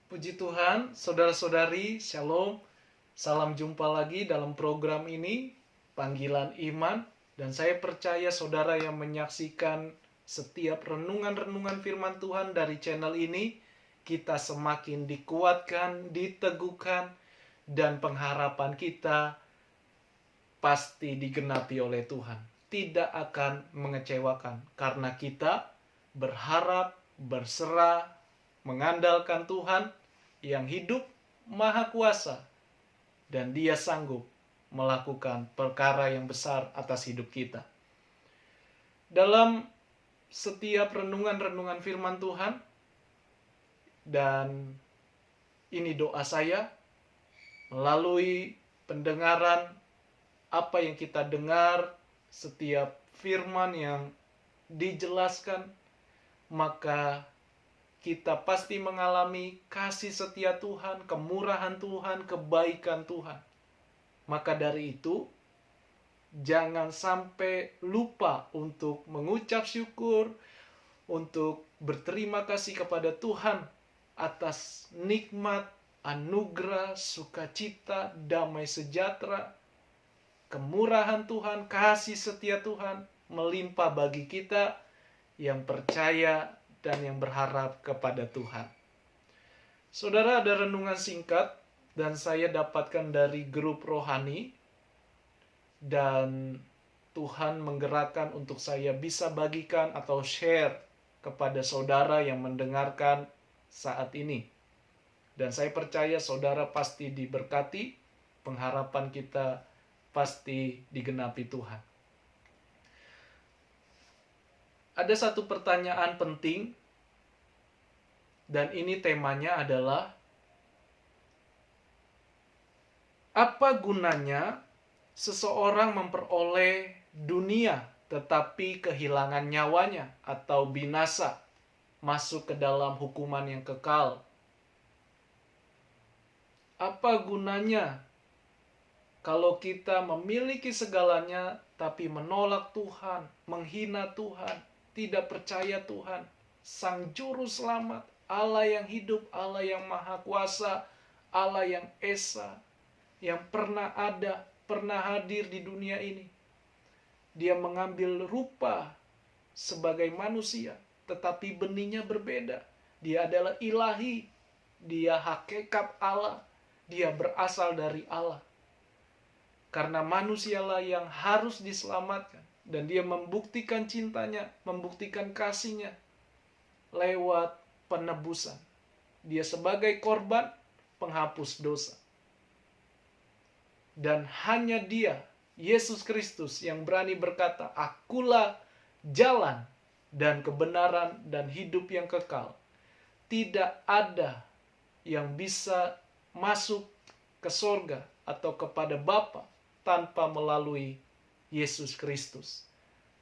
Puji Tuhan, saudara-saudari, shalom. Salam jumpa lagi dalam program ini, Panggilan Iman. Dan saya percaya saudara yang menyaksikan setiap renungan-renungan firman Tuhan dari channel ini, kita semakin dikuatkan, diteguhkan, dan pengharapan kita pasti digenapi oleh Tuhan. Tidak akan mengecewakan, karena kita berharap, berserah, mengandalkan Tuhan yang hidup maha kuasa, dan Dia sanggup melakukan perkara yang besar atas hidup kita. Dalam setiap renungan-renungan firman Tuhan, dan ini doa saya, melalui pendengaran apa yang kita dengar, setiap firman yang dijelaskan, maka kita pasti mengalami kasih setia Tuhan, kemurahan Tuhan, kebaikan Tuhan. Maka dari itu, jangan sampai lupa untuk mengucap syukur, untuk berterima kasih kepada Tuhan atas nikmat, anugerah, sukacita, damai sejahtera, kemurahan Tuhan, kasih setia Tuhan melimpah bagi kita yang percaya dan yang berharap kepada Tuhan. Saudara, ada renungan singkat dan saya dapatkan dari grup rohani, dan Tuhan menggerakkan untuk saya bisa bagikan atau share kepada saudara yang mendengarkan saat ini. Dan saya percaya saudara pasti diberkati, pengharapan kita pasti digenapi Tuhan. Ada satu pertanyaan penting, dan ini temanya adalah, apa gunanya seseorang memperoleh dunia tetapi kehilangan nyawanya atau binasa, masuk ke dalam hukuman yang kekal? Apa gunanya kalau kita memiliki segalanya tapi menolak Tuhan, menghina Tuhan, tidak percaya Tuhan, Sang Juru Selamat, Allah yang hidup, Allah yang maha kuasa, Allah yang esa, yang pernah ada, pernah hadir di dunia ini. Dia mengambil rupa sebagai manusia, tetapi benihnya berbeda. Dia adalah ilahi, dia hakikat Allah, dia berasal dari Allah. Karena manusialah yang harus diselamatkan. Dan dia membuktikan cintanya, membuktikan kasihnya lewat penebusan. Dia sebagai korban penghapus dosa. Dan hanya Dia, Yesus Kristus, yang berani berkata, "Akulah jalan dan kebenaran dan hidup yang kekal." Tidak ada yang bisa masuk ke sorga atau kepada Bapa tanpa melalui Yesus Kristus.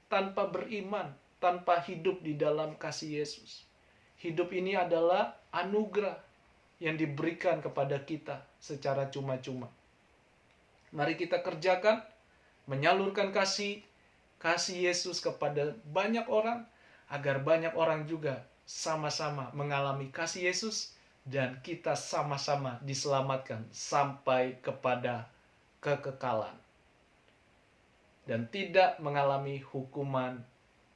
Tanpa beriman, tanpa hidup di dalam kasih Yesus. Hidup ini adalah anugerah yang diberikan kepada kita secara cuma-cuma. Mari kita kerjakan, menyalurkan kasih Yesus kepada banyak orang, agar banyak orang juga sama-sama mengalami kasih Yesus, dan kita sama-sama diselamatkan sampai kepada kekekalan. Dan tidak mengalami hukuman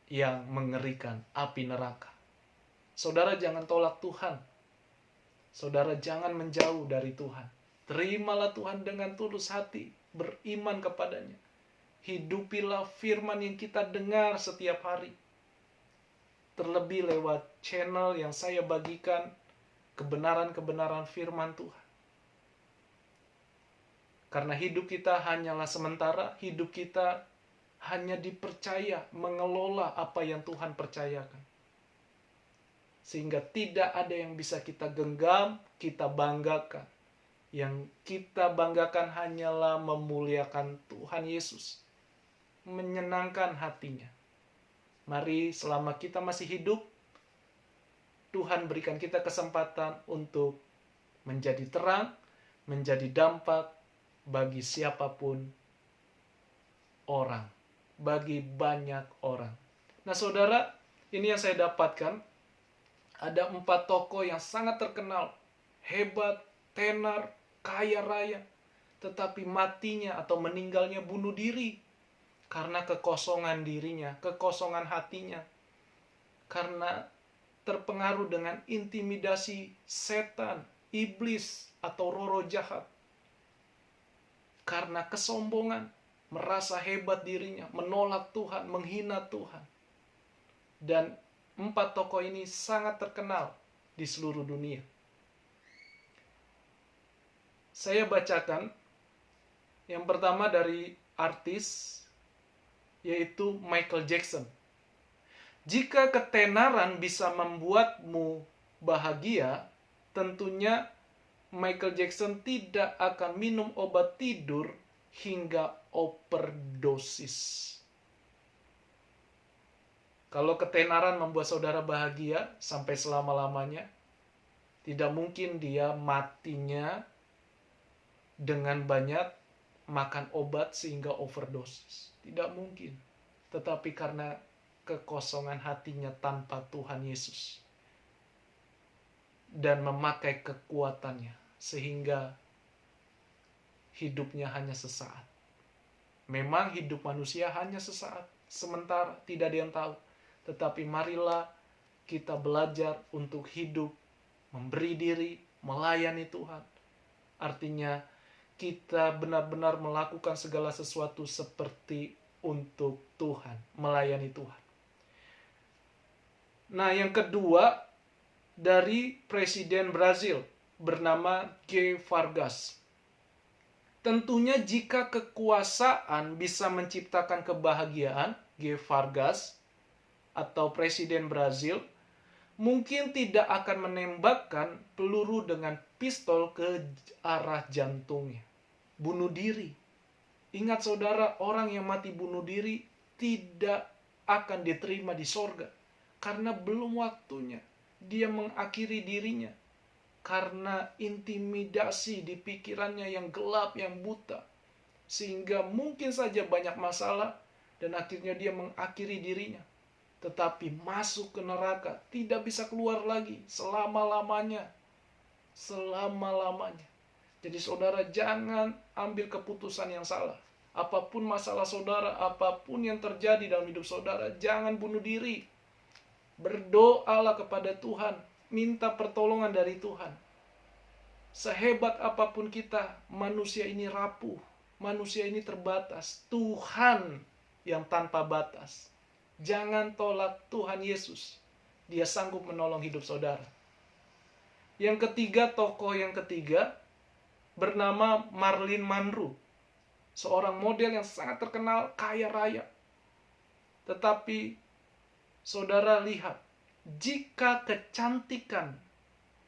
yang mengerikan, api neraka. Saudara jangan tolak Tuhan. Saudara jangan menjauh dari Tuhan. Terimalah Tuhan dengan tulus hati, beriman kepadanya. Hidupilah firman yang kita dengar setiap hari. Terlebih lewat channel yang saya bagikan kebenaran-kebenaran firman Tuhan. Karena hidup kita hanyalah sementara, hidup kita hanya dipercaya mengelola apa yang Tuhan percayakan. Sehingga tidak ada yang bisa kita genggam, kita banggakan. Yang kita banggakan hanyalah memuliakan Tuhan Yesus, menyenangkan hatinya. Mari selama kita masih hidup, Tuhan berikan kita kesempatan untuk menjadi terang, menjadi dampak bagi siapapun orang, bagi banyak orang. Nah saudara, ini yang saya dapatkan. Ada 4 tokoh yang sangat terkenal, hebat, tenar, kaya raya, tetapi matinya atau meninggalnya bunuh diri karena kekosongan dirinya, kekosongan hatinya, karena terpengaruh dengan intimidasi setan, iblis, atau roh jahat, karena kesombongan, merasa hebat dirinya, menolak Tuhan, menghina Tuhan. Dan 4 tokoh ini sangat terkenal di seluruh dunia. Saya bacakan yang pertama dari artis, yaitu Michael Jackson. Jika ketenaran bisa membuatmu bahagia, tentunya Michael Jackson tidak akan minum obat tidur hingga overdosis. Kalau ketenaran membuat saudara bahagia sampai selama-lamanya, tidak mungkin dia matinya dengan banyak makan obat sehingga overdosis. Tidak mungkin. Tetapi karena kekosongan hatinya tanpa Tuhan Yesus dan memakai kekuatannya, sehingga hidupnya hanya sesaat. Memang hidup manusia hanya sesaat, sementara, tidak ada yang tahu. Tetapi marilah kita belajar untuk hidup, memberi diri, melayani Tuhan. Artinya kita benar-benar melakukan segala sesuatu seperti untuk Tuhan, melayani Tuhan. Nah, yang kedua dari Presiden Brazil bernama G. Vargas. Tentunya jika kekuasaan bisa menciptakan kebahagiaan, G. Vargas atau Presiden Brazil mungkin tidak akan menembakkan peluru dengan pistol ke arah jantungnya. Bunuh diri. Ingat saudara, orang yang mati bunuh diri tidak akan diterima di sorga. Karena belum waktunya. Dia mengakhiri dirinya. Karena intimidasi di pikirannya yang gelap, yang buta. Sehingga mungkin saja banyak masalah. Dan akhirnya dia mengakhiri dirinya. Tetapi masuk ke neraka. Tidak bisa keluar lagi selama-lamanya. Selama-lamanya. Jadi saudara jangan ambil keputusan yang salah. Apapun masalah saudara, apapun yang terjadi dalam hidup saudara, jangan bunuh diri. Berdoalah kepada Tuhan. Minta pertolongan dari Tuhan. Sehebat apapun kita, manusia ini rapuh. Manusia ini terbatas. Tuhan yang tanpa batas. Jangan tolak Tuhan Yesus. Dia sanggup menolong hidup saudara. Yang ketiga, tokoh yang ketiga, bernama Marilyn Monroe. Seorang model yang sangat terkenal, kaya raya. Tetapi, saudara lihat, jika kecantikan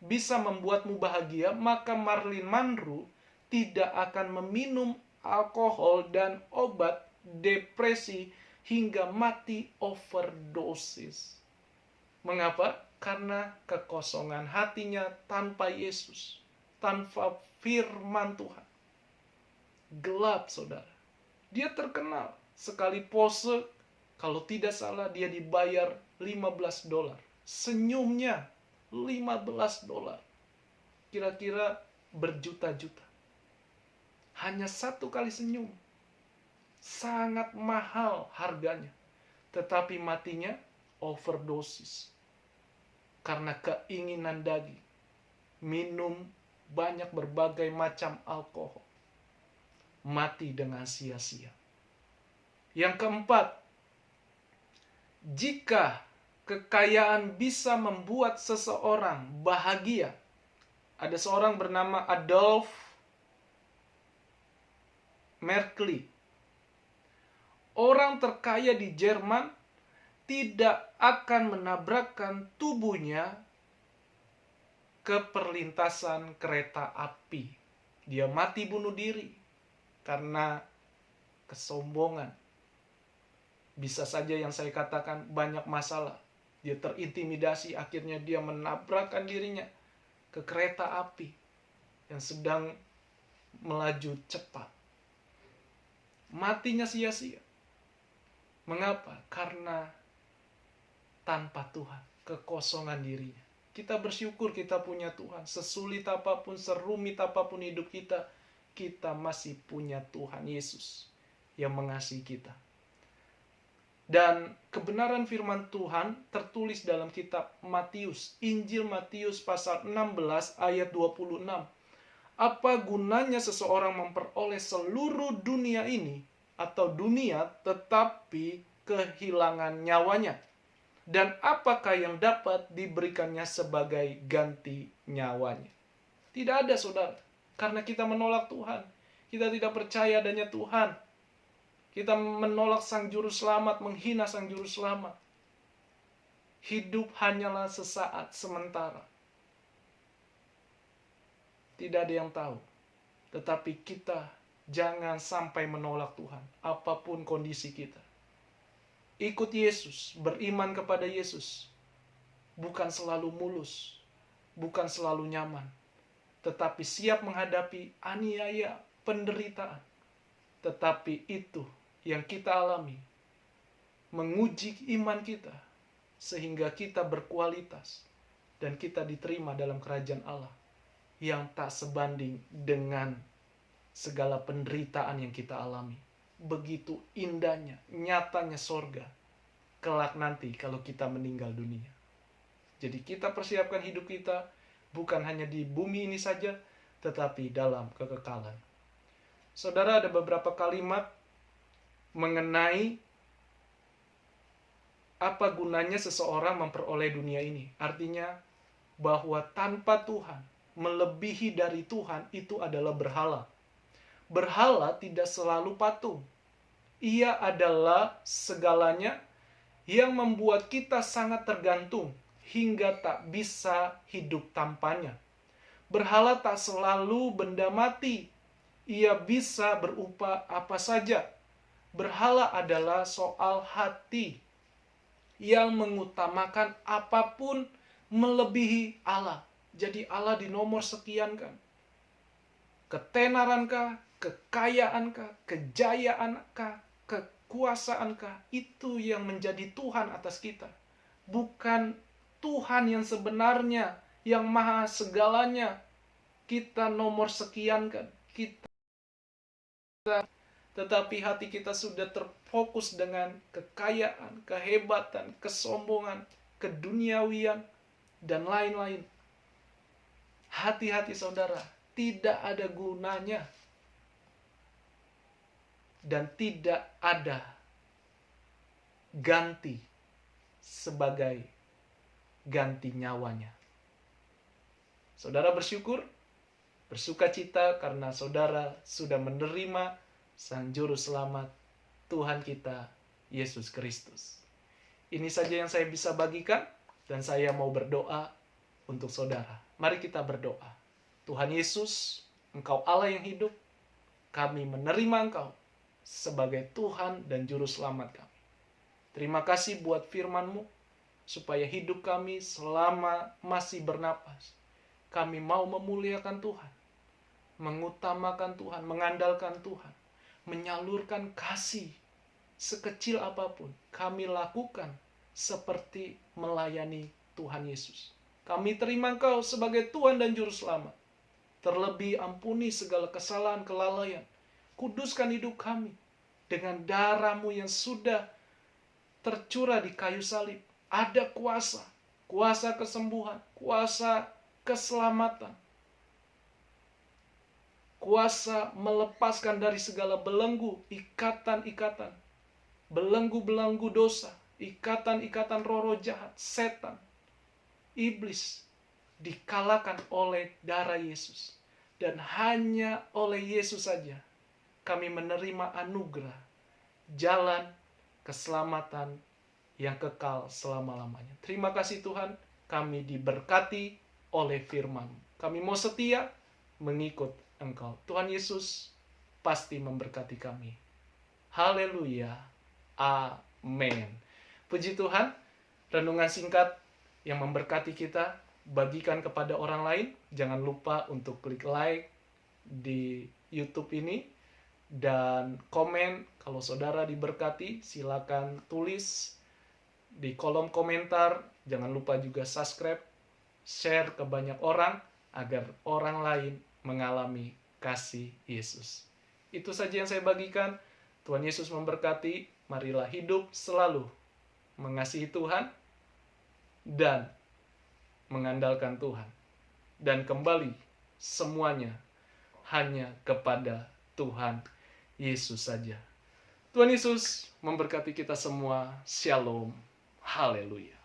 bisa membuatmu bahagia, maka Marilyn Monroe tidak akan meminum alkohol dan obat depresi hingga mati overdosis. Mengapa? Karena kekosongan hatinya tanpa Yesus, tanpa firman Tuhan. Gelap, saudara. Dia terkenal. Sekali pose, kalau tidak salah dia dibayar $15. Senyumnya $15. Kira-kira berjuta-juta. Hanya satu kali senyum. Sangat mahal harganya. Tetapi matinya overdosis. Karena keinginan daging. Minum banyak berbagai macam alkohol. Mati dengan sia-sia. Yang keempat, jika kekayaan bisa membuat seseorang bahagia. Ada seorang bernama Adolf Merkle. Orang terkaya di Jerman tidak akan menabrakkan tubuhnya ke perlintasan kereta api. Dia mati bunuh diri karena kesombongan. Bisa saja yang saya katakan banyak masalah. Dia terintimidasi, akhirnya dia menabrakkan dirinya ke kereta api yang sedang melaju cepat. Matinya sia-sia. Mengapa? Karena tanpa Tuhan, kekosongan dirinya. Kita bersyukur kita punya Tuhan. Sesulit apapun, serumit apapun hidup kita, kita masih punya Tuhan Yesus yang mengasihi kita. Dan kebenaran firman Tuhan tertulis dalam kitab Matius, Injil Matius pasal 16 ayat 26. Apa gunanya seseorang memperoleh seluruh dunia ini atau dunia tetapi kehilangan nyawanya? Dan apakah yang dapat diberikannya sebagai ganti nyawanya? Tidak ada, saudara. Karena kita menolak Tuhan. Kita tidak percaya adanya Tuhan. Kita menolak Sang Juru Selamat, menghina Sang Juru Selamat. Hidup hanyalah sesaat sementara. Tidak ada yang tahu. Tetapi kita jangan sampai menolak Tuhan, apapun kondisi kita. Ikut Yesus, beriman kepada Yesus. Bukan selalu mulus, bukan selalu nyaman. Tetapi siap menghadapi aniaya, penderitaan. Tetapi itu yang kita alami, menguji iman kita, sehingga kita berkualitas, dan kita diterima dalam kerajaan Allah, yang tak sebanding dengan segala penderitaan yang kita alami. Begitu indahnya, nyatanya sorga, kelak nanti kalau kita meninggal dunia. Jadi kita persiapkan hidup kita, bukan hanya di bumi ini saja, tetapi dalam kekekalan. Saudara, ada beberapa kalimat mengenai apa gunanya seseorang memperoleh dunia ini. Artinya bahwa tanpa Tuhan, melebihi dari Tuhan itu adalah berhala. Berhala tidak selalu patung. Ia adalah segalanya yang membuat kita sangat tergantung hingga tak bisa hidup tanpanya. Berhala tak selalu benda mati. Ia bisa berupa apa saja. Berhala adalah soal hati yang mengutamakan apapun melebihi Allah. Jadi Allah di nomor sekian kan. Ketenarankah, kekayaankah, kejayaankah, kekuasaankah, itu yang menjadi Tuhan atas kita. Bukan Tuhan yang sebenarnya, yang maha segalanya. Kita nomor sekian kan. Tetapi hati kita sudah terfokus dengan kekayaan, kehebatan, kesombongan, keduniawian, dan lain-lain. Hati-hati saudara, tidak ada gunanya. Dan tidak ada ganti sebagai ganti nyawanya. Saudara bersyukur, bersukacita karena saudara sudah menerima Sang Juru Selamat, Tuhan kita, Yesus Kristus. Ini saja yang saya bisa bagikan, dan saya mau berdoa untuk saudara. Mari kita berdoa. Tuhan Yesus, Engkau Allah yang hidup, kami menerima Engkau sebagai Tuhan dan Juru Selamat kami. Terima kasih buat firman-Mu, supaya hidup kami selama masih bernapas, kami mau memuliakan Tuhan, mengutamakan Tuhan, mengandalkan Tuhan, menyalurkan kasih sekecil apapun kami lakukan seperti melayani Tuhan Yesus. Kami terima Engkau sebagai Tuhan dan Juru Selamat. Terlebih ampuni segala kesalahan, kelalaian. Kuduskan hidup kami dengan darah-Mu yang sudah tercurah di kayu salib. Ada kuasa, kuasa kesembuhan, kuasa keselamatan, kuasa melepaskan dari segala belenggu, ikatan-ikatan, belenggu-belenggu dosa, ikatan-ikatan roh jahat, setan, iblis, dikalahkan oleh darah Yesus. Dan hanya oleh Yesus saja kami menerima anugerah, jalan keselamatan yang kekal selama-lamanya. Terima kasih Tuhan, kami diberkati oleh firman. Kami mau setia mengikut Engkau. Tuhan Yesus pasti memberkati kami. Haleluya. Amin. Puji Tuhan, renungan singkat yang memberkati kita, bagikan kepada orang lain. Jangan lupa untuk klik like di YouTube ini, dan komen kalau saudara diberkati. Silakan tulis di kolom komentar. Jangan lupa juga subscribe share ke banyak orang agar orang lain mengalami kasih Yesus. Itu saja yang saya bagikan. Tuhan Yesus memberkati. Marilah hidup selalu mengasihi Tuhan dan mengandalkan Tuhan. Dan kembali semuanya hanya kepada Tuhan Yesus saja. Tuhan Yesus memberkati kita semua. Shalom. Haleluya.